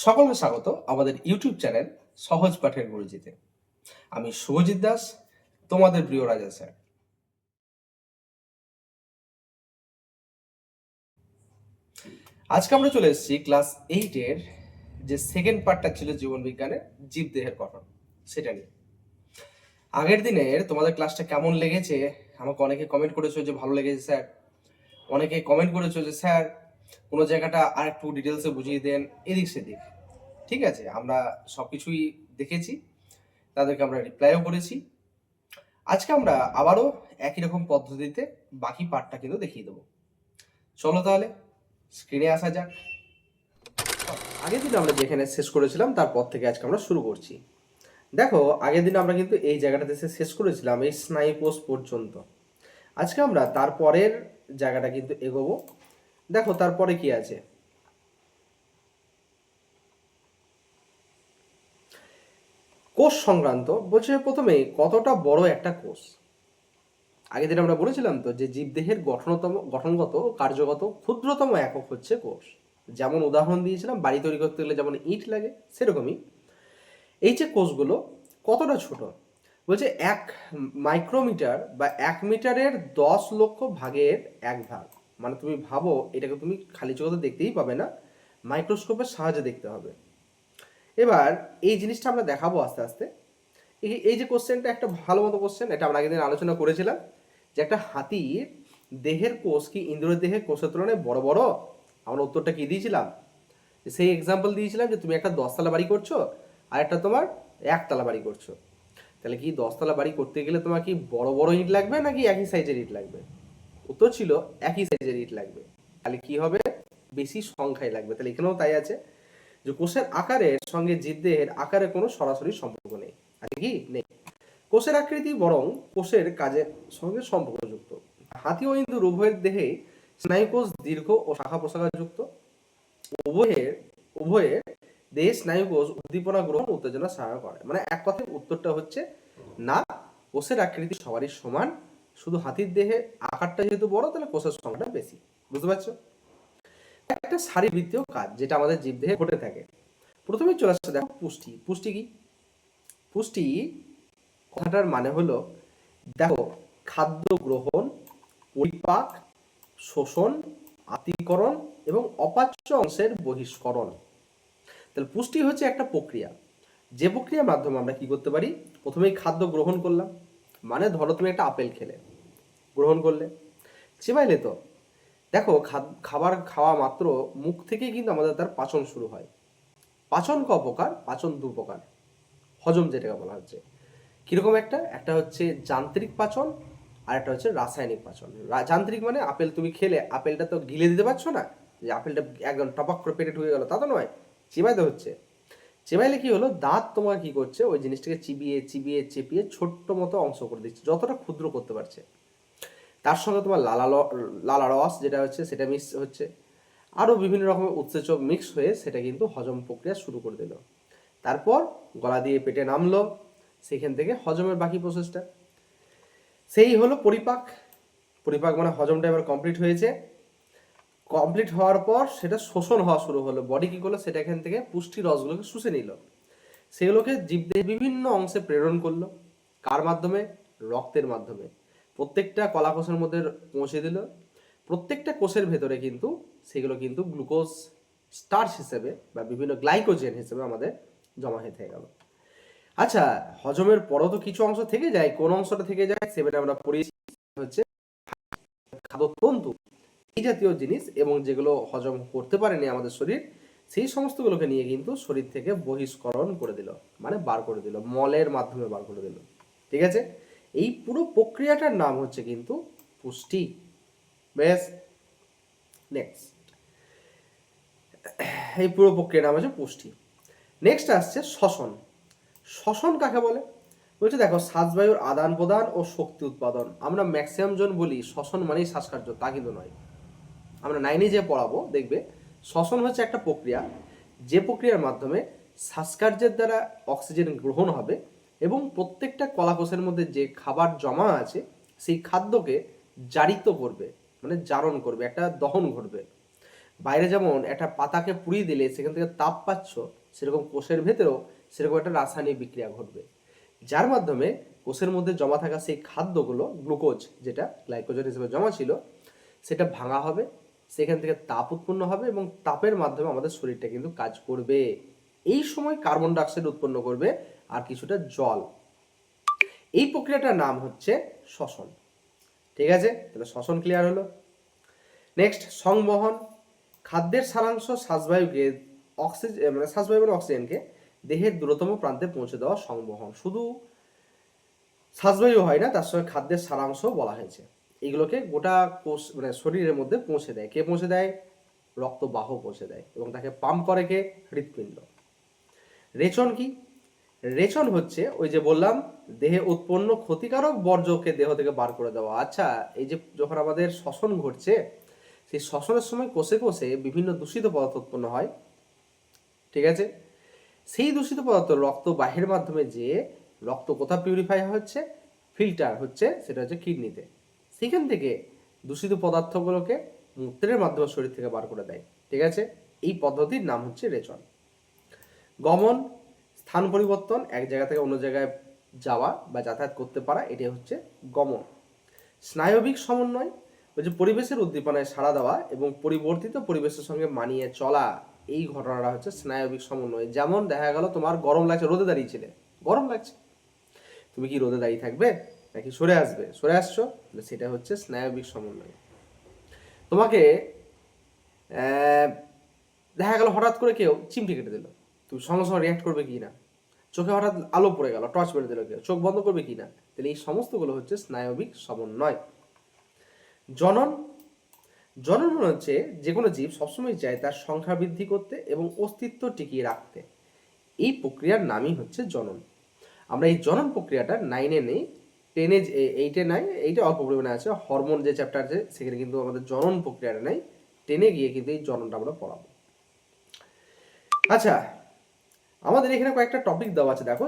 সকলকে স্বাগত আমাদের ইউটিউব চ্যানেল সহজ পাঠের গুরুজিতে। আমি শুভজিৎ দাস, তোমাদের প্রিয় রাজা স্যার। আজকে আমরা চলে এসেছি ক্লাস 8-এর যে সেকেন্ড পার্টটা ছিল জীবন বিজ্ঞানের জীবদেহের গঠন, সেটা নিয়ে। আগের দিনের তোমাদের ক্লাসটা কেমন লেগেছে আমাকে অনেকে কমেন্ট করেছো যে ভালো লেগেছে স্যার, অনেকে কমেন্ট করেছো যে স্যার কোনো জায়গাটা আর একটু ডিটেলসে বুঝিয়ে দেন, এদিক সেদিক। ঠিক আছে, আমরা সবকিছুই দেখেছি, তাদেরকে আমরা রিপ্লাইও করেছি। আজকে আমরা আবারও একই রকম পদ্ধতিতে বাকি পার্টটা কিন্তু দেখিয়ে দেবো। চলো তাহলে স্ক্রিনে আসা যাক। আগের দিন আমরা যেখানে শেষ করেছিলাম তারপর থেকে আজকে আমরা শুরু করছি। দেখো, আগের দিন আমরা কিন্তু এই জায়গাটাতে শেষ করেছিলাম এই স্নায়ুকোষ পর্যন্ত। আজকে আমরা তারপরের জায়গাটা কিন্তু এগোবো। দেখো তারপরে কি আছে। কোষ সংক্রান্ত বলছে প্রথমে কতটা বড় একটা কোষ। আগের দিন আমরা বলেছিলাম তো যে জীবদেহের গঠনগত ও কার্যগত ক্ষুদ্রতম একক হচ্ছে কোষ। যেমন উদাহরণ দিয়েছিলাম, বাড়ি তৈরি করতে গেলে যেমন ইট লাগে, সেরকমই এই যে কোষগুলো কতটা ছোট। বলছে 1 মাইক্রোমিটার বা 1 মিটারের 10 লক্ষ ভাগের 1 ভাগ। মানে তুমি ভাবো, এটাকে তুমি খালি চোখে তো দেখতেই পাবে না, মাইক্রোস্কোপের সাহায্যে দেখতে হবে। এবার এই জিনিসটা আমরা দেখাবো আস্তে আস্তে। এই যে কোশ্চেনটা একটা ভালো মতো কোশ্চেন, এটা আমরা আগের দিন আলোচনা করেছিলাম যে একটা হাতির দেহের কোষ কি ইন্দ্রের দেহের কোষের তুলনায় বড় বড়। আমরা উত্তরটা কি দিয়েছিলাম, সেই এক্সাম্পল দিয়েছিলাম যে তুমি একটা 10তলা বাড়ি করছো আর একটা তোমার 1তলা বাড়ি করছো। তাহলে কি 10তলা বাড়ি করতে গেলে তোমার কি বড় বড় ইট লাগবে নাকি একই সাইজের ইট লাগবে? উত্তর ছিল একই সাইজের ইট লাগবে। তাহলে কি হবে, বেশি সংখ্যায় লাগবে। তাহলে এখানেও তাই আছে যে কোষের আকারের সঙ্গে জীবদেহের আকারের কোনো সরাসরি সম্পর্ক নেই। আছে কি? নেই। কোষের আকৃতি বরং কোষের কাজের সঙ্গে সম্পর্কযুক্ত। হাতি ও ইন্দুর উভয়ের দেহে স্নায়ুকোষ দীর্ঘ ও শাখা প্রশাখাযুক্ত। উভয়ের উভয়ের দেহে স্নায়ুকোষ উদ্দীপনা গ্রহণ উত্তেজনা সহায়তা করে। মানে এক কথায় উত্তরটা হচ্ছে না, কোষের আকৃতি সবারই সমান, শুধু হাতির দেহে আকারটা যেহেতু বড় তাহলে কোষের সংখ্যাটা বেশি। বুঝতে পারছো? একটা শারীরবৃত্তীয় কাজ যেটা আমাদের জীবদেহে ঘটে থাকে। প্রথমে চলে আসছে দেখো পুষ্টি। পুষ্টি কি? পুষ্টি কথাটার মানে হলো, দেখো, খাদ্য গ্রহণ, পরিপাক, শোষণ, আত্তীকরণ এবং অপাচ্য অংশের বহিষ্করণ। তাহলে পুষ্টি হচ্ছে একটা প্রক্রিয়া, যে প্রক্রিয়ার মাধ্যমে আমরা কি করতে পারি, প্রথমেই খাদ্য গ্রহণ করলাম। মানে ধরো তুমি একটা আপেল খেলে, গ্রহণ করলে, চিবাইলে তো, দেখো খাবার খাওয়া মাত্র মুখ থেকেই কিন্তু আমাদের তার পাচন শুরু হয়। পাচন ক প্রকার? পাচন 2 প্রকার। হজম যেটাকে বলা হচ্ছে কিরকম, একটা একটা হচ্ছে যান্ত্রিক পাচন আর একটা হচ্ছে রাসায়নিক পাচন। যান্ত্রিক মানে আপেল তুমি খেলে আপেলটা তো গিলে দিতে পারছো না, যে আপেলটা একদম টপাক করে পেটে ঢুকে গেল, তা তো নয়, চিবাইতে হচ্ছে। চিবাইলে কি হলো, দাঁত তোমার কি করছে, ওই জিনিসটাকে চিবিয়ে চিবিয়ে চেপিয়ে ছোট্ট মতো অংশ করে দিচ্ছে, যতটা ক্ষুদ্র করতে পারছে। তার সঙ্গে তোমার লালা রস যেটা হচ্ছে সেটা মিক্স হচ্ছে, আরও বিভিন্ন রকমের উৎসেচক মিক্স হয়ে সেটা কিন্তু হজম প্রক্রিয়া শুরু করে দিল। তারপর গলা দিয়ে পেটে নামলো, সেখান থেকে হজমের বাকি প্রসেসটা সেই হলো পরিপাক। পরিপাক মানে হজমটা এবার কমপ্লিট হয়েছে। কমপ্লিট হওয়ার পর সেটা শোষণ হওয়া শুরু হলো। বডি কি করলো, সেটা এখান থেকে পুষ্টি রসগুলোকে শুষে নিল, সেগুলোকে জীবদেহের বিভিন্ন অংশে প্রেরণ করলো। কার মাধ্যমে? রক্তের মাধ্যমে। প্রত্যেকটা কলাকোষের মধ্যে পৌঁছে দিল। প্রত্যেকটা কোষের ভেতরে কিন্তু সেগুলো কিন্তু গ্লুকোজ স্টার্চ হিসেবে বা বিভিন্ন গ্লাইকোজেন হিসেবে আমাদের জমা হয়ে থেকে গেল। আচ্ছা, হজমের পরও তো কিছু অংশ থেকে যায়। কোন অংশটা থেকে যায় সেটা আমরা পড়িয়েছি, হচ্ছে খাদ্যতন্তু, এই জাতীয় জিনিস, এবং যেগুলো হজম করতে পারেনি আমাদের শরীর, সেই সমস্তগুলোকে নিয়ে কিন্তু শরীর থেকে বহিষ্করণ করে দিল, মানে বার করে দিল, মলের মাধ্যমে বার করে দিল। ঠিক আছে, এই পুরো প্রক্রিয়াটার নাম হচ্ছে কিন্তু পুষ্টি। বেশ, নেক্সট, এই পুরো প্রক্রিয়ার নাম হচ্ছে পুষ্টি। নেক্সট আসছে শ্বসন। শ্বসন কাকে বলে? বলছে দেখো, শ্বাসবায়ুর আদান প্রদান ও শক্তি উৎপাদন। আমরা ম্যাক্সিমাম জন বলি শ্বসন মানেই শ্বাসকার্য, তা কিন্তু নয়। আমরা 9-এ যে পড়াবো দেখবে, শ্বসন হচ্ছে একটা প্রক্রিয়া, যে প্রক্রিয়ার মাধ্যমে শ্বাসকার্যের দ্বারা অক্সিজেন গ্রহণ হবে এবং প্রত্যেকটা কলাকোষের মধ্যে যে খাবার জমা আছে সেই খাদ্যকে জারিত করবে, মানে জারণ করবে, একটা দহন ঘটবে। বাইরে যেমন একটা পাতাকে পুড়িয়ে দিলে সেখান থেকে তাপ পাচ্ছ, সেরকম কোষের ভেতরেও সেরকম একটা রাসায়নিক বিক্রিয়া ঘটবে, যার মাধ্যমে কোষের মধ্যে জমা থাকা সেই খাদ্যগুলো, গ্লুকোজ যেটা গ্লাইকোজেন হিসেবে জমা ছিল, সেটা ভাঙা হবে, সেখান থেকে তাপ উৎপন্ন হবে এবং তাপের মাধ্যমে আমাদের শরীরটা কিন্তু কাজ করবে। এই সময় কার্বন ডাইঅক্সাইড উৎপন্ন করবে আর কিছুটা জল। এই প্রক্রিয়াটার নাম হচ্ছে শ্বসন। ঠিক আছে, তাহলে শ্বসন ক্লিয়ার হলো। নেক্সট, সংবহন। খাদ্যের সারাংশ শ্বাসবায়ুকে শ্বাসবায়ু মানে অক্সিজেনকে দেহের দূরতম প্রান্তে পৌঁছে দেওয়া সংবহন। শুধু শ্বাসবায়ু হয় না, তার সঙ্গে খাদ্যের সারাংশ বলা হয়েছে। এগুলোকে গোটা কোষ শরীরের মধ্যে পৌঁছে দেয়। কে পৌঁছে দেয়? রক্তবাহ পৌঁছে দেয়, এবং তাকে পাম্প করে কে? হৃৎপিণ্ড। রেচন কি? রেচন হচ্ছে ওই যে বললাম, দেহে উৎপন্ন ক্ষতিকারক বর্জ্যকে দেহ থেকে বার করে দেওয়া। আচ্ছা, এই যে যখন আমাদের শ্বসন ঘটছে, সেই শ্বসনের সময় কোষে কোষে বিভিন্ন দূষিত পদার্থ উৎপন্ন হয়। ঠিক আছে, সেই দূষিত পদার্থ রক্ত বাহির মাধ্যমে যে রক্ত কোথাও পিউরিফাই হচ্ছে, ফিল্টার হচ্ছে, সেটা হচ্ছে কিডনিতে। সেখান থেকে দূষিত পদার্থগুলোকে মূত্রের মাধ্যমে শরীর থেকে বার করে দেয়। ঠিক আছে, এই পদ্ধতির নাম হচ্ছে রেচন। গমন, স্থান পরিবর্তন, এক জায়গা থেকে অন্য জায়গায় যাওয়া বা যাতায়াত করতে পারা, এটাই হচ্ছে গমন। স্নায়বিক সমন্বয়, ওই যে পরিবেশের উদ্দীপনায় সাড়া দেওয়া এবং পরিবর্তিত পরিবেশের সঙ্গে মানিয়ে চলা, এই ঘটনাটা হচ্ছে স্নায়বিক সমন্বয়। যেমন দেখা গেল তোমার গরম লাগছে, রোদে দাঁড়িয়েছিলে, গরম লাগছে, তুমি কি রোদে দাঁড়িয়ে থাকবে নাকি সরে আসবে? সরে আসছো, সেটা হচ্ছে স্নায়বিক সমন্বয়। তোমাকে দেখা গেল হঠাৎ করে কেউ চিমটি কেটে দিল, তুমি সঙ্গে সঙ্গে রিয়াক্ট করবে কি না? চোখে হঠাৎ আলো পড়ে গেল, টর্চ মেরে দিল কেউ, চোখ বন্ধ করবে কি না? তাহলে এই সমস্তগুলো হচ্ছে স্নায়বিক সমন্বয়। জনন, জনন মনে হচ্ছে যে কোনো জীব সবসময় চায় তার সংখ্যা বৃদ্ধি করতে এবং অস্তিত্ব টিকিয়ে রাখতে। এই প্রক্রিয়ার নামই হচ্ছে জনন। আমরা এই জনন প্রক্রিয়াটা 9-এ নেই, 10-এ 8-এ নাই, এইটা অল্প পরিমাণে আছে। হরমোন যে চ্যাপ্টার আছে সেখানে কিন্তু আমাদের জনন প্রক্রিয়াটা নেই, 10-এ গিয়ে কিন্তু এই জননটা আমরা পড়াবো। আচ্ছা, আমাদের এখানে কয়েকটা টপিক দেওয়া আছে, দেখো।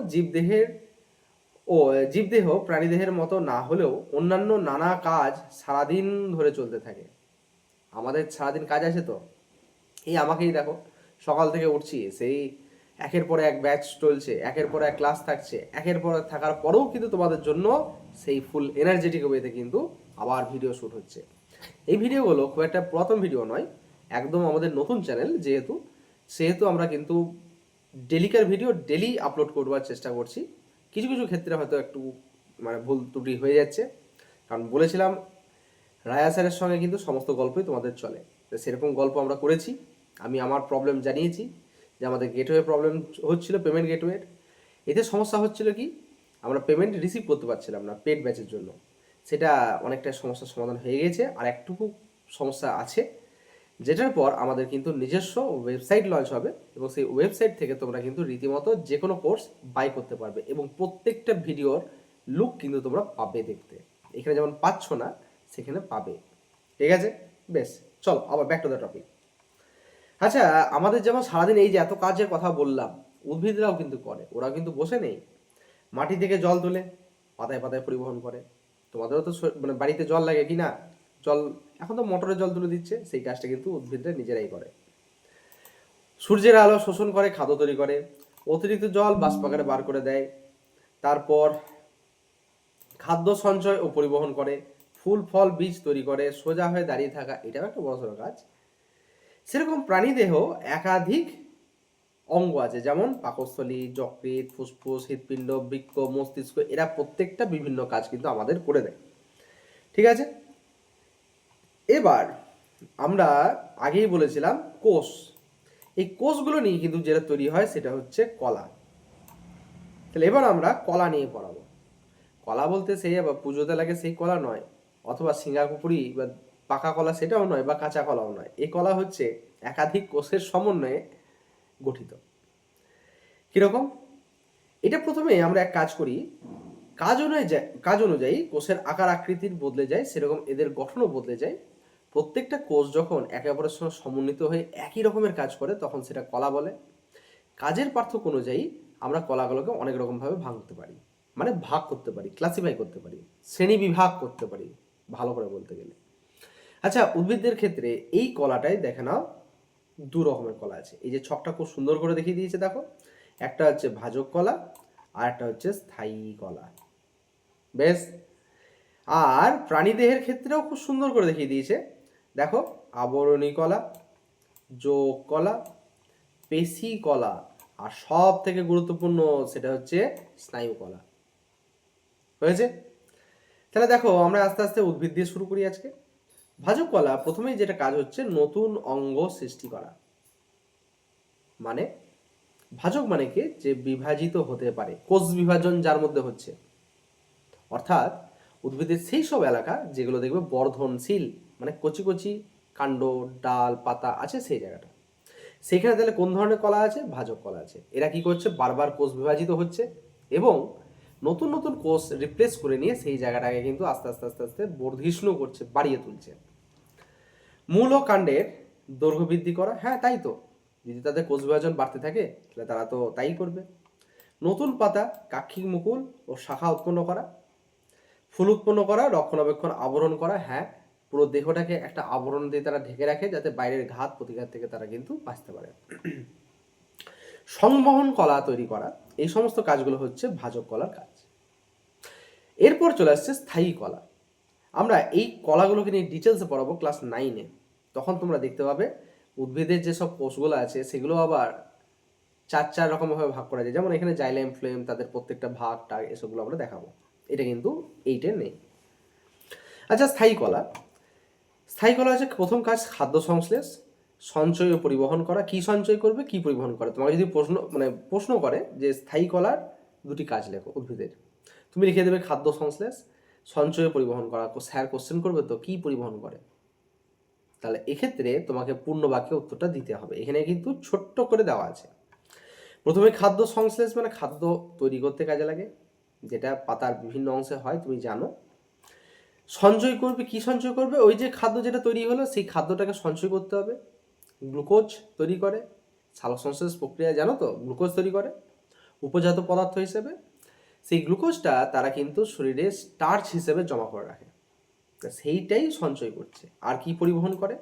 জীবদেহ প্রাণীদেহের মতো না হলেও অন্যান্য নানা কাজ সারাদিন ধরে চলতে থাকে। আমাদের সারাদিন কাজ আছে তো, এই আমাকেই দেখো, সকাল থেকে উঠছি, সেই একের পর এক ব্যাচ চলছে, একের পর এক ক্লাস থাকছে, একের পর এক থাকার পরেও কিন্তু তোমাদের জন্য সেই ফুল এনার্জেটিক ওয়েতে কিন্তু আবার ভিডিও শ্যুট হচ্ছে। এই ভিডিওগুলো খুব একটা পুরাতন ভিডিও নয়, একদম আমাদের নতুন চ্যানেল সেহেতু আমরা কিন্তু ডেলিকার ভিডিও ডেলি আপলোড করবার চেষ্টা করছি। কিছু কিছু ক্ষেত্রে হয়তো একটু ভুল ত্রুটি হয়ে যাচ্ছে, কারণ বলেছিলাম রায়া স্যারের সঙ্গে কিন্তু সমস্ত গল্পই তোমাদের চলে, তো সেরকম গল্প আমরা করেছি। আমি আমার প্রবলেম জানিয়েছি যে আমাদের গেটওয়ে প্রবলেম হচ্ছিল, পেমেন্ট গেটওয়ের। এতে সমস্যা হচ্ছিল কি, আমরা পেমেন্ট রিসিভ করতে পারছিলাম না পেড ব্যাচের জন্য। সেটা অনেকটা সমস্যার সমাধান হয়ে গেছে, আর একটুকু সমস্যা আছে, যেটার পর আমাদের কিন্তু নিজস্ব ওয়েবসাইট লঞ্চ হবে, এবং সেই ওয়েবসাইট থেকে তোমরা কিন্তু রীতিমতো যে কোনো কোর্স বাই করতে পারবে, এবং প্রত্যেকটা ভিডিওর লুক কিন্তু তোমরা পাবে দেখতে। এখানে যেমন পাচ্ছ না, সেখানে পাবে। ঠিক আছে, বেশ, চলো আবার ব্যাক টু দ্য টপিক। আচ্ছা, আমাদের যেমন সারাদিন এই যে এত কাজের কথা বললাম, উদ্ভিদরাও কিন্তু করে, ওরা কিন্তু বসে নেই, মাটি থেকে জল তুলে পাতায় পাতায় পরিবহন করে। তোমাদেরও তো বাড়িতে জল লাগে কি না? জল এখন তো মোটরের জল তুলে দিচ্ছে, সেই কাজটা কিন্তু উদ্ভিদরা নিজেরাই করে। সূর্যের আলো শোষণ করে খাদ্য তৈরি করে, অতিরিক্ত জল বাষ্পাকারে বার করে দেয়, তারপর খাদ্য সঞ্চয় ও পরিবহন করে, ফুল ফল বীজ তৈরি করে, সোজা হয়ে দাঁড়িয়ে থাকা, এটাও একটা বড়সড় কাজ। সেরকম প্রাণীদেহ একাধিক অঙ্গ আছে, যেমন পাকস্থলী, যকৃৎ, ফুসফুস, হৃৎপিণ্ড, বৃক্ক, মস্তিষ্ক, এরা প্রত্যেকটা বিভিন্ন কাজ কিন্তু আমাদের করে দেয়। ঠিক আছে, এবার আমরা আগেই বলেছিলাম কোষ। এই কোষগুলো নিয়ে কিন্তু যেটা তৈরি হয় সেটা হচ্ছে কলা। তাহলে এবার আমরা কলা নিয়ে পড়াবো। কলা বলতে সেই আবার পুজোতে লাগে সেই কলা নয়, অথবা সিঙ্গাপুরি বা পাকা কলা সেটাও নয়, বা কাঁচা কলাও নয়। এই কলা হচ্ছে একাধিক কোষের সমন্বয়ে গঠিত। কিরকম? এটা প্রথমে আমরা এক কাজ করি, কাজ অনুযায়ী কোষের আকার আকৃতির বদলে যায়, সেরকম এদের গঠনও বদলে যায়। প্রত্যেকটা কোষ যখন একে অপরের সঙ্গে সমন্বিত হয়ে একই রকমের কাজ করে, তখন সেটা কলা বলে। কাজের পার্থক্য অনুযায়ী আমরা কলাগুলোকে অনেক রকমভাবে ভাঙতে পারি, ভাগ করতে পারি, ক্লাসিফাই করতে পারি, শ্রেণী বিভাগ করতে পারি, ভালো করে বলতে গেলে। আচ্ছা, উদ্ভিদদের ক্ষেত্রে এই কলাটাই দেখে নাও, দু রকমের কলা আছে। এই যে ছকটা খুব সুন্দর করে দেখিয়ে দিয়েছে দেখো, একটা হচ্ছে ভাজক কলা আর একটা হচ্ছে স্থায়ী কলা। বেশ, আর প্রাণীদেহের ক্ষেত্রেও খুব সুন্দর করে দেখিয়ে দিয়েছে দেখো, আবরণী কলা, যোগ কলা, পেশি কলা, আর সব থেকে গুরুত্বপূর্ণ সেটা হচ্ছে স্নায়ু কলা। হয়েছে? তাহলে দেখো আমরা আস্তে আস্তে উদ্ভিদ দিয়ে শুরু করি আজকে। ভাজক কলা প্রথমেই যেটা কাজ হচ্ছে নতুন অঙ্গ সৃষ্টি করা। মানে ভাজক মানে কি, যে বিভাজিত হতে পারে, কোষ বিভাজন যার মধ্যে হচ্ছে, অর্থাৎ উদ্ভিদের সেই সব এলাকা যেগুলো দেখবে বর্ধনশীল, মানে কচি কচি কাণ্ড, ডাল, পাতা আছে সেই জায়গাটা, সেখানে তাহলে কোন ধরনের কলা আছে? ভাজক কলা আছে। এরা কি করছে? বারবার কোষ বিভাজিত হচ্ছে এবং নতুন নতুন কোষ রিপ্লেস করে নিয়ে সেই জায়গাটাকে কিন্তু আস্তে আস্তে আস্তে আস্তে বর্ধিষ্ণু করছে, বাড়িয়ে তুলছে। মূল ও কাণ্ডের দৈর্ঘ্য বৃদ্ধি করা, হ্যাঁ তাই তো, যদি তাদের কোষ বিভাজন বাড়তে থাকে তাহলে তারা তো তাই করবে। নতুন পাতা, কাক্ষিক মুকুল ও শাখা উৎপন্ন করা, ফুল উৎপন্ন করা, রক্ষণাবেক্ষণ, আবরণ করা, হ্যাঁ পুরো দেহটাকে একটা আবরণ দিয়ে তারা ঢেকে রাখে যাতে বাইরের ঘাত প্রতিঘাত থেকে তারা কিন্তু বাঁচতে পারে। সংবহন কলা তৈরি করা, এই সমস্ত কাজগুলো হচ্ছে ভাজক কলার কাজ। এরপর চলে আসছে স্থায়ী কলা। আমরা এই কলাগুলোকে নিয়ে ডিটেলসে পড়াবো ক্লাস 9-এ। তখন তোমরা দেখতে পাবে উদ্ভিদের যেসব কোষগুলো আছে সেগুলো আবার চার রকমভাবে ভাগ করা যায়। যেমন এখানে জাইলেম, ফ্লেম, তাদের প্রত্যেকটা ভাগ টাগ এসবগুলো আমরা দেখাবো। এটা কিন্তু 8-এ নেই। আচ্ছা, স্থায়ী কলা। স্থায়ী কলা হচ্ছে প্রথম কাজ খাদ্য সংশ্লেষ, সঞ্চয় ও পরিবহন করা। কি সঞ্চয় করবে, কি পরিবহন করে? তোমাকে যদি প্রশ্ন করে যে স্থায়ী কলার দুটি কাজ লেখো উদ্ভিদের, তুমি লিখে দেবে খাদ্য সংশ্লেষ, সঞ্চয় ও পরিবহন করা। স্যার কোশ্চেন করবে তো কি পরিবহন করে, তাহলে এক্ষেত্রে তোমাকে পূর্ণ বাক্যে উত্তরটা দিতে হবে। এখানে কিন্তু ছোট্ট করে দেওয়া আছে। প্রথমে খাদ্য সংশ্লেষ মানে খাদ্য তৈরি করতে কাজে লাগে, যেটা পাতার বিভিন্ন অংশে হয় তুমি জানো। সঞ্চয় করবে, কি সঞ্চয় করবে? ওই যে খাদ্য যেটা তৈরি হলো সেই খাদ্যটাকে সঞ্চয় করতে হবে। গ্লুকোজ তৈরি করে, সালোকসংশ্লেষ প্রক্রিয়া জানো তো, গ্লুকোজ তৈরি করে উপজাত পদার্থ হিসেবে। সেই গ্লুকোজটা তারা কিন্তু শরীরে স্টার্চ হিসেবে জমা করে রাখে, সেইটাই সঞ্চয় করছে। আর কি পরিবহন করে?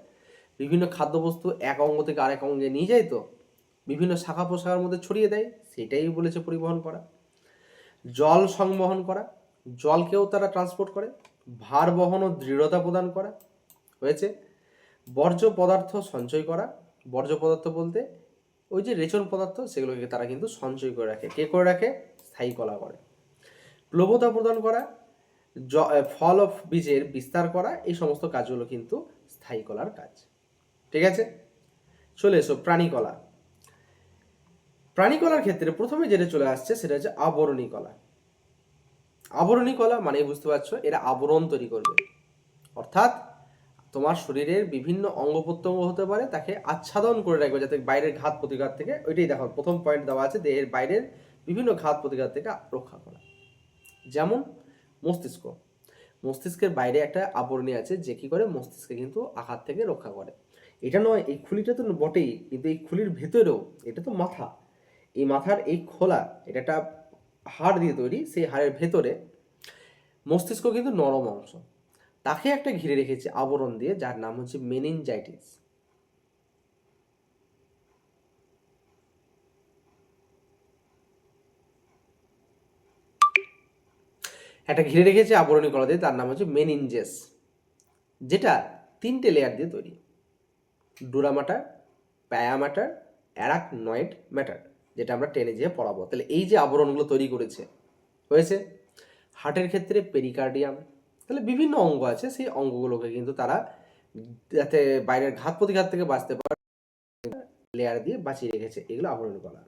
বিভিন্ন খাদ্যবস্তু এক অঙ্গ থেকে আরেক অঙ্গে নিয়ে যায় তো, বিভিন্ন শাখা প্রশাখার মধ্যে ছড়িয়ে দেয়, সেটাই বলেছে পরিবহন করা। জল সংবহন করা, জলকেও তারা ট্রান্সপোর্ট করে। ভার বহন ও দৃঢ়তা প্রদান করা। হয়েছে? বর্জ্য পদার্থ সঞ্চয় করা, বর্জ্য পদার্থ বলতে ওই যে রেচন পদার্থ, সেগুলোকে তারা কিন্তু সঞ্চয় করে রাখে। কে করে রাখে? স্থায়ী কলা করে। প্লবতা প্রদান করা, ফল ও বীজের বিস্তার করা, এই সমস্ত কাজগুলো কিন্তু স্থায়ী কলার কাজ। ঠিক আছে, চলে এসো প্রাণী কলা। প্রাণী কলার ক্ষেত্রে প্রথমে যেটা চলে আসছে সেটা হচ্ছে আবরণী কলা। আবরণী কলা মানে বুঝতে পারছো, এরা আবরণ তৈরি করবে, অর্থাৎ তোমার শরীরের বিভিন্ন অঙ্গ প্রত্যঙ্গ হতে পারে তাকে আচ্ছাদন করে রাখবে যাতে বাইরের ঘাত প্রতিঘাত থেকে, ওইটাই দেখো প্রথম পয়েন্ট দেওয়া আছে, দেহের বাইরের বিভিন্ন ঘাত প্রতিঘাত থেকে রক্ষা করা। যেমন মস্তিষ্ক, মস্তিষ্কের বাইরে একটা আবরণী আছে যে কি করে মস্তিষ্কে কিন্তু আঘাত থেকে রক্ষা করে। এটা নয়, এই খুলিটা তো বটেই, কিন্তু এই খুলির ভেতরেও, এটা তো মাথা, এই মাথার এই খোলা, এটা একটা হাড় দিয়ে তৈরি, সেই হাড়ের ভেতরে মস্তিষ্ক কিন্তু নরম অংশ, তাকে একটা ঘিরে রেখেছে আবরণ দিয়ে, যার নাম হচ্ছে মেনিনজাইটিস। একটা ঘিরে রেখেছে আবরণী কলা দিয়ে, তার নাম হচ্ছে মেনিনজেস, যেটা 3টে লেয়ার দিয়ে তৈরি: dura mater, pia mater, arachnoid mater, যেটা আমরা টেনে যেয়ে পড়াবো। তাহলে এই যে আবরণগুলো তৈরি করেছে, হয়েছে। হার্টের ক্ষেত্রে পেরিকার্ডিয়াম, তাহলে বিভিন্ন অঙ্গ আছে, সেই অঙ্গগুলোকে কিন্তু তারা যাতে বাইরের ঘাত প্রতিঘাত থেকে বাঁচতে পারে লেয়ার দিয়ে বাঁচিয়ে রেখেছে, এগুলো আবরণী কলা।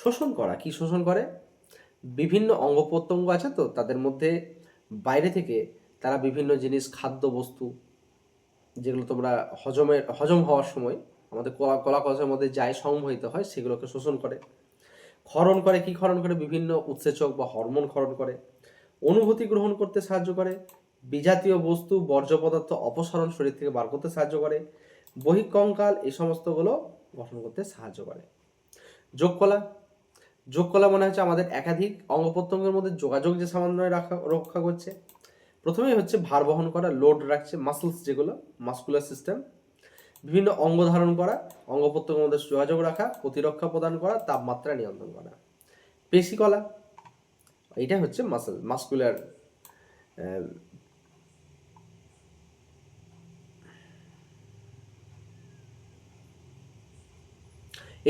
শোষণ করা, কি শোষণ করে? বিভিন্ন অঙ্গ প্রত্যঙ্গ আছে তো, তাদের মধ্যে বাইরে থেকে তারা বিভিন্ন জিনিস, খাদ্য বস্তু যেগুলো তোমরা হজম হওয়ার সময় আমাদের কলাকষের মধ্যে যায়, সংবহিত হয়, সেগুলোকে শোষণ করে। ক্ষরণ করে, কি ক্ষরণ করে? বিভিন্ন উৎসেচক বা হরমোন ক্ষরণ করে। অনুভূতি গ্রহণ করতে সাহায্য করে। বিজাতীয় বস্তু, বর্জ্য পদার্থ অপসারণ শরীর থেকে বার করতে সাহায্য করে। বহিঃকঙ্কাল, এই সমস্তগুলো গঠন করতে সাহায্য করে। যোগকলা, যোগকলা মনে হচ্ছে আমাদের একাধিক অঙ্গ প্রত্যঙ্গের মধ্যে যোগাযোগ যে সমন্বয় রক্ষা করছে। প্রথমেই হচ্ছে ভার বহন করা, লোড রাখছে, মাসলস যেগুলো, মাস্কুলার সিস্টেম। বিভিন্ন অঙ্গ ধারণ করা, অঙ্গ প্রত্যঙ্গের মধ্যে যোগাযোগ রাখা, প্রতিরক্ষা প্রদান করা, তাপমাত্রা নিয়ন্ত্রণ করা। পেশিকলা, এটা হচ্ছে মাস্কুলার,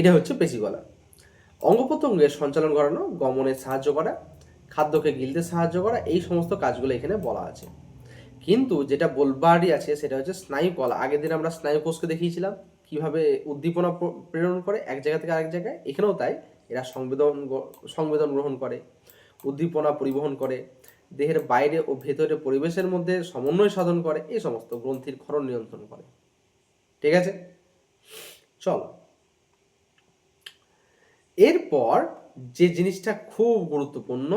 এটা হচ্ছে পেশিকলা। অঙ্গ প্রত্যঙ্গের সঞ্চালন করানো, গমনে সাহায্য করা, খাদ্যকে গিলতে সাহায্য করা, এই সমস্ত কাজগুলো এখানে বলা আছে। কিন্তু যেটা বলবারই আছে সেটা হচ্ছে স্নায়ুকলা। আগের দিন আমরা স্নায়ু কোষকে দেখিয়েছিলাম কিভাবে উদ্দীপনা প্রেরণ করে এক জায়গা থেকে আরেক জায়গায়, এখানেও তাই। এরা সংবেদন গ্রহণ করে, উদ্দীপনা পরিবহন করে, দেহের বাইরে ও ভেতরে পরিবেশের মধ্যে সমন্বয় সাধন করে, এই সমস্ত গ্রন্থির ক্ষরণ নিয়ন্ত্রণ করে। ঠিক আছে, চলো এরপর যে জিনিসটা খুব গুরুত্বপূর্ণ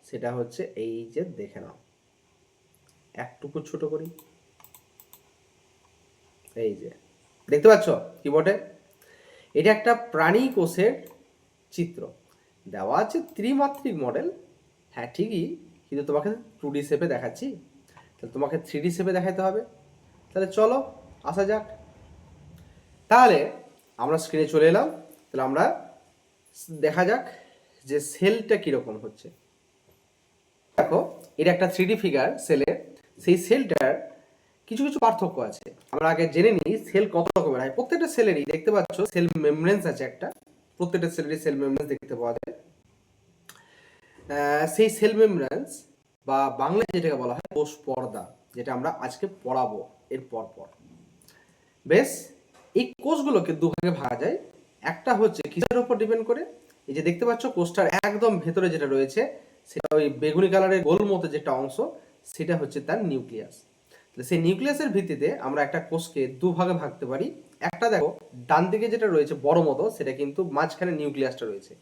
সেটা হচ্ছে এই যে দেখে নাও, একটুকু ছোট করি, এই যে দেখতে পাচ্ছ কিবোর্ডে, এটা একটা প্রাণী কোষের চিত্র দেওয়া আছে, ত্রিমাত্রিক মডেল। হ্যাঁ ঠিকই, কিন্তু তোমাকে 2D শেপে দেখাচ্ছি, তাহলে তোমাকে 3D শেপে দেখাতে হবে। তাহলে চলো আসা যাক। তাহলে আমরা স্ক্রিনে চলে এলাম, তাহলে আমরা দেখা যাক যে সেলটা কিরকম হচ্ছে। দেখো এটা একটা 3D ফিগার সেলের, সেই সেলটার কিছু কিছু পার্থক্য আছে। আমরা আগে জেনে নিই সেল কত রকমের হয়। প্রত্যেকটা সেলেরই দেখতে পাচ্ছ সেল মেমব্রেন্স আছে একটা, প্রত্যেকটা সেলেরই সেল মেমব্রেন্স দেখতে পাওয়া যায়। সেই সেল মেমব্রেন্স বা বাংলায় যেটাকে বলা হয় কোষ পর্দা, যেটা আমরা আজকে পড়াবো এর পর পর। বেশ, এই কোষগুলোকে দুভাগে ভাগা যায়। একটা হচ্ছে কিসের উপর ডিপেন্ড করে, এই যে দেখতে পাচ্ছ কোষটার একদম ভেতরে যেটা রয়েছে সেটা ওই বেগুনি কালারের গোল মতো যেটা অংশ, সেটা হচ্ছে তার নিউক্লিয়াস। সেই নিউক্লিয়াসের ভিত্তিতে আমরা একটা কোষকে দুভাগে ভাগতে পারি। একটা দেখো ডান দিকে যেটা রয়েছে বড় মতো, সেটা কিন্তু মাঝখানে নিউক্লিয়াসটা রয়েছে,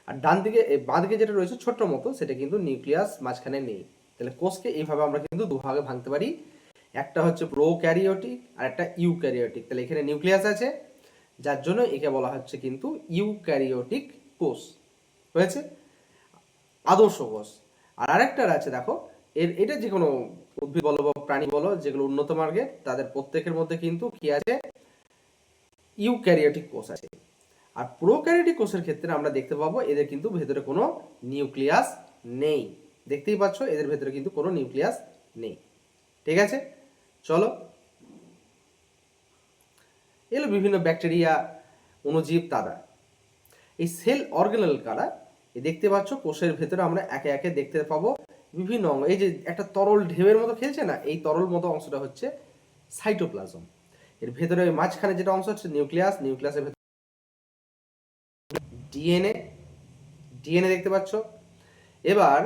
আর ডান দিকে বাঁ দিকে যেটা রয়েছে ছোট্ট মতো, সেটা কিন্তু নিউক্লিয়াস মাঝখানে নেই। তাহলে কোষকে এইভাবে আমরা কিন্তু দুভাগে ভাঙতে পারি, একটা হচ্ছে প্রোক্যারিওটিক আর একটা ইউক্যারিওটিক। তাহলে এখানে নিউক্লিয়াস আছে, যার জন্য একে বলা হচ্ছে কিন্তু ইউক্যারিওটিক কোষ হয়েছে, আদর্শ কোষ। আর আরেকটা আছে দেখো, এটা যে কোনো উদ্ভিদ বলো বা প্রাণী বলো যেগুলো উন্নত মার্গের, তাদের প্রত্যেকের মধ্যে কিন্তু কি আছে, ইউক্যারিওটিক কোষ আছে। আর প্রোক্যারিওটিক কোষের ক্ষেত্রে আমরা দেখতে পাবো এদের কিন্তু ভেতরে কোনো নিউক্লিয়াস নেই। দেখতেই পাচ্ছ এদের ভেতরে কিন্তু কোনো নিউক্লিয়াস নেই। ঠিক আছে, চলো এগুলো বিভিন্ন ব্যাকটেরিয়া, অণুজীব, তারা এই সেল অর্গানেল কারা, এই দেখতে পাচ্ছ কোষের ভেতরে আমরা একে একে দেখতে পাবো বিভিন্ন অঙ্গ। এই যে একটা তরল ঢেউয়ের মতো খেলছে না, এই তরল মতো অংশটা হচ্ছে সাইটোপ্লাজম। এর ভেতরে মাঝখানে যেটা অংশ হচ্ছে নিউক্লিয়াস, নিউক্লিয়াসের ভেতরে ডিএনএ, ডিএনএ দেখতে পাচ্ছ। এবার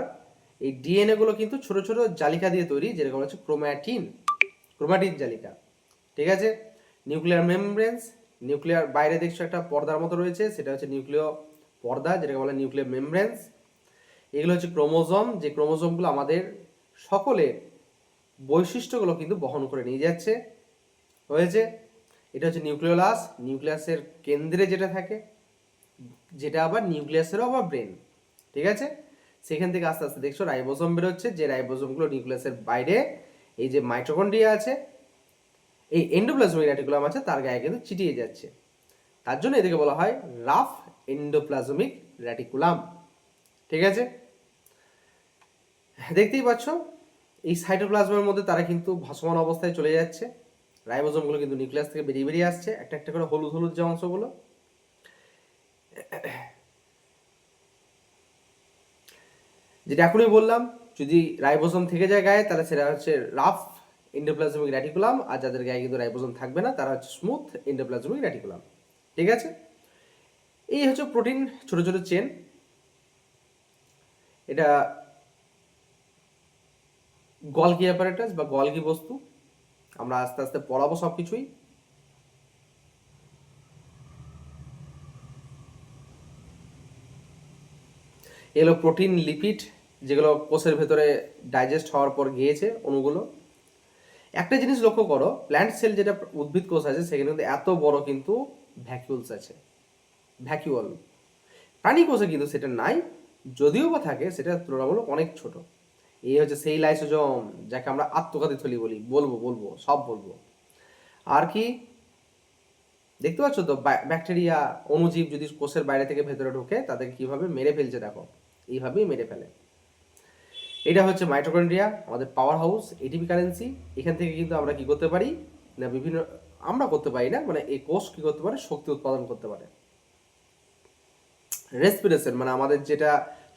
এই ডিএনএ গুলো কিন্তু ছোট ছোট জালিকা দিয়ে তৈরি, যেরকম হচ্ছে ক্রোম্যাটিন, ক্রোম্যাটিন জালিকা। ঠিক আছে, নিউক্লিয়ার মেমব্রেন্স, নিউক্লিয়ার বাইরে দেখছো একটা পর্দার মতো রয়েছে, সেটা হচ্ছে নিউক্লিয় পর্দা, যেটাকে বলে নিউক্লিয়ার মেমব্রেন্স। এগুলো হচ্ছে ক্রোমোজোম, যে ক্রোমোজোমগুলো আমাদের সকলের বৈশিষ্ট্যগুলো কিন্তু বহন করে নিয়ে যাচ্ছে হয়েছে। এটা হচ্ছে নিউক্লিওলাস, নিউক্লিয়াসের কেন্দ্রে যেটা থাকে, যেটা আবার নিউক্লিয়াসেরও আবার ব্রেন। ঠিক আছে, সেখান থেকে আস্তে আস্তে দেখছো রাইবোজোম বেরোচ্ছে, যে রাইবোজোমগুলো নিউক্লিয়াসের বাইরে এই যে মাইটোকন্ড্রিয়া আছে, এই এন্ডোপ্লাজমিক রেটিকুলাম আছে, তার গায়ে কিন্তু চিটিয়ে যাচ্ছে। তার জন্য এদেরকে বলা হয় রাফ এন্ডোপ্লাজমিক রেটিকুলাম। ঠিক আছে, দেখতেই পাচ্ছ এই সাইটোপ্লাজমের মধ্যে তারা কিন্তু ভাসমান অবস্থায় চলে যাচ্ছে, রাইবোজোমগুলো কিন্তু নিউক্লিয়াস থেকে বেরিয়ে বেরিয়ে আসছে একটা একটা করে হলুদ হলুদ যে অংশগুলো। যেটা এখনই বললাম, যদি রাইবোজোম থেকে যায় গায়ে তাহলে সেটা হচ্ছে রাফ এন্ডোপ্লাজমিক রেটিকুলাম, আর যাদের গায়ে কিন্তু রাইবোজোম থাকবে না তারা হচ্ছে স্মুথ এন্ডোপ্লাজমিক রেটিকুলাম। ঠিক আছে, এই হচ্ছে প্রোটিন ছোট ছোট চেন। এটা গলগি অ্যাপারেটাস বা গলগি বস্তু, আমরা আস্তে আস্তে পড়াবো সব কিছুই। এগুলো প্রোটিন, লিপিড, যেগুলো কোষের ভেতরে ডাইজেস্ট হওয়ার পর গিয়েছে অণুগুলো। একটা জিনিস লক্ষ্য করো, প্ল্যান্ট সেল যেটা উদ্ভিদ কোষ আছে সেখানে কিন্তু এত বড় কিন্তু ভ্যাকিউলস আছে, ভ্যাকিউল। প্রাণী কোষে কিন্তু সেটা নাই, যদিও বা থাকে সেটা তুলনামূলক অনেক ছোট। এই হচ্ছে সেই লাইসোজোম, যাকে আমরা আত্মঘাতী থলি বলি, বলবো বলবো সব বলবো। আর কি, দেখতে পাচ্ছ তো ব্যাকটেরিয়া অণুজীব যদি কোষের বাইরে থেকে ভেতরে ঢোকে তাদেরকে কিভাবে মেরে ফেলছে দেখো, এইভাবেই মেরে ফেলে। এটা হচ্ছে মাইটোকন্ড্রিয়া, আমাদের পাওয়ার হাউস, এটিপি কারেন্সি। এখান থেকে কিন্তু আমরা কি করতে পারি না, বিভিন্ন, আমরা করতে পারি না, মানে এই কোষ কি করতে পারে, শক্তি উৎপাদন করতে পারে। রেসপিরেশন মানে আমাদের যেটা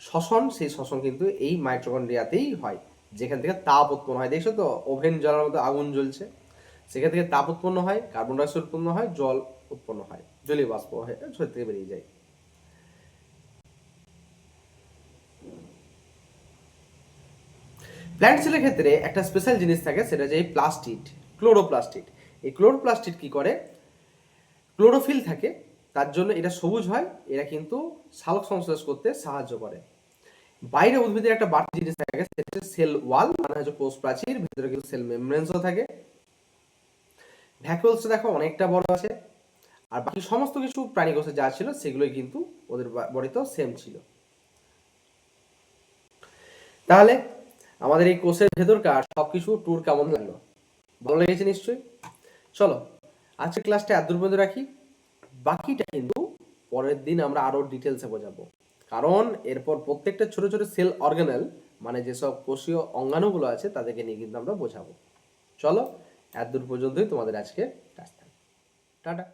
শ্বসন, সেই শ্বসন কিন্তু এই মাইটোকন্ড্রিয়াতেই হয়, যেখান থেকে তাপ উৎপন্ন হয়। দেখছো তো ওভেন জ্বলার মতো আগুন জ্বলছে, সেখান থেকে তাপ উৎপন্ন হয়, কার্বন ডাইঅক্সাইড উৎপন্ন হয়, জল উৎপন্ন হয়, জলীয় বাষ্প হয়ে শরীর থেকে বেরিয়ে যায়। প্ল্যান্ট সেলের ক্ষেত্রে একটা স্পেশাল জিনিস থাকে, সেটা যে এই প্লাস্টিড, ক্লোরোপ্লাস্টিড। এই ক্লোরোপ্লাস্টিড কি করে, ক্লোরোফিল থাকে, তার জন্য এটা সবুজ হয়, এরা কিন্তু সালোক সংশ্লেষ করতে সাহায্য করে। বাইরে উদ্ভিদের একটা বাড়তি জিনিস থাকে, সেটা হচ্ছে সেল ওয়াল, মানে হচ্ছে কোষ প্রাচীর, ভিতরে কিন্তু সেল মেমব্রেনসও থাকে। ভ্যাকুয়ালসটা দেখো অনেকটা বড় আছে। আর বাকি সমস্ত কিছু প্রাণী কোষে যা ছিল সেগুলোই কিন্তু ওদের বডিতেও সেম ছিল। তাহলে আমাদের এই কোষের ভেতরকার সবকিছু ট্যুর কেমন লাগলো, ভালো লেগেছে নিশ্চয়ই। চলো আজকের ক্লাসটা এত দূর পর্যন্ত রাখি, বাকিটা কিন্তু পরের দিন আমরা আরো ডিটেলসে বোঝাবো। কারণ এরপর প্রত্যেকটা ছোট ছোট সেল অর্গানেল, মানে যেসব কোষীয় অঙ্গাণুগুলো আছে তাদেরকে নিয়ে কিন্তু আমরা বোঝাবো। চলো এত দূর পর্যন্তই তোমাদের আজকে ক্লাস। টাটা।